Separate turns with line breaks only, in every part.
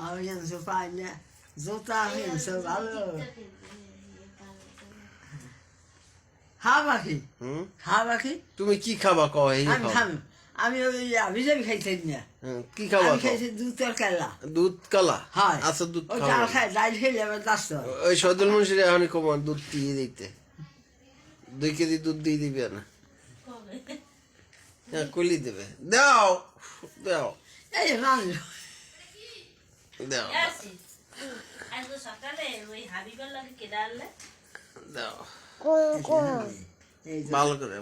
আমি কিছু পাই না জুতা কিনছো ভালো খাওয়া পাখি খাওয়া পাখি
তুমি কি খাবা কও এই
আমি খাবো আমি ওই বিজেপি খাইছি না
কি খাবা
আমি খাইছি দুধ তরকারি
দুধ কালা
হয়
আচ্ছা দুধ
ওই
খাওয়া
ডাল খাই ডাল খেলে আবার দাস্ত
ওই সদল মুন্সির এখন কমান দুধ দিয়ে দিতে 2 কেজি দুধ দিয়ে দিবে না হ্যাঁ কলি দেবে দাও দাও
এই মানুষ
দাও
আজ সকালে ওই হাবিবের লাগে কেডা আনলে
দাও
এই যে
ভালো করে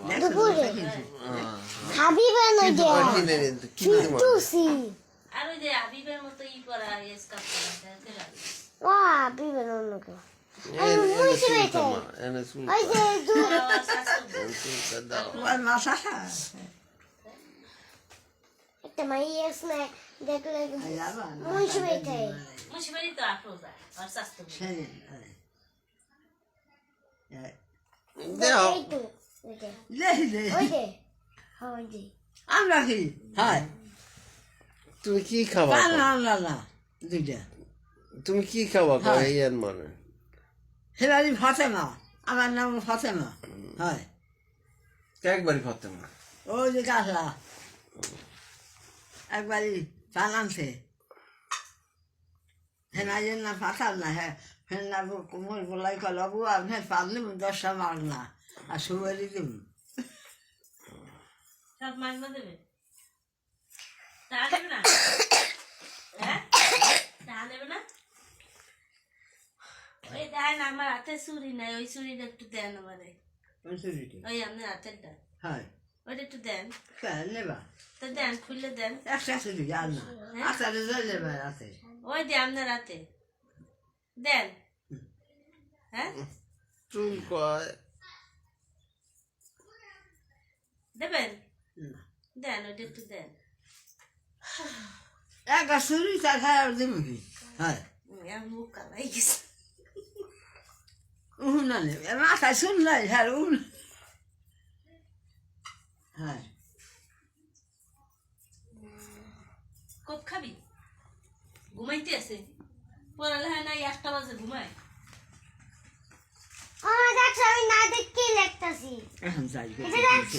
হাবিবের নইছে
কিনে নিন তো কিনে দিমা
টুসি
আর ওই যে হাবিবের মতো ই করা স্কার্ফ করা কেডা
হাবিবের নকে মুইছে বেতে
এনে সুল
ওই যে দুধ
দাও
ওই মাথা
একটা মাইয়াস না দেখলে
যাবা
মুইছে বেতে
মুশবারি তো আফরোজা আর স্বাস্থ্য
সেই
দাও
এই তো ওই যে
লেহি লে
ওই যে ওই যে
আমরা কি হয়
তুমি কি খাবা
না না না দুইটা
তুমি কি খাবা কও
হ্যাঁ।
এই আন মানে
হেলালি ফাতেমা আমার নাম ফাতেমা হয়
একবারই ফাতেমা
ওই যে কাঁচা একবারই পান আনছে হেনাইয়ের না পাতাল না হ্যাঁ ফের না কোমর বলাই কলাবু আর ফের পারলে 10টা মার না আর সুবারি দিব
সব মাগনা দেবে তা দেবে না হ্যাঁ তা দেবে না ওই দেন আমার হাতে ছুরি নাই ওই ছুরিটা একটু দেন আমারে ওই আপনার হাতেরটা
হয়
ওইটা একটু দেন
নেবা
তো দেন খুললে দেন
একটা শুধু আর না আচ্ছা নেবা আছে
ওই যে আপনার হাতে দেন হ্যাঁ
চুল কয়
দেবেন দেন ওইটা একটু দেন
একটা শুরু তা খায় আর দিব কি হয়
আমার মুখ কালাই গেছে
না নেবে মাথায় শুন নাই হ্যাঁ হ্যাঁ
কপ খাবি ঘুমাইতে আছে পড়ালেখা নাই 1টা বাজে ঘুমায়
আমার দেখছ আমি না দেখতে লেখতাছি
এখন যাই
এটা দেখছ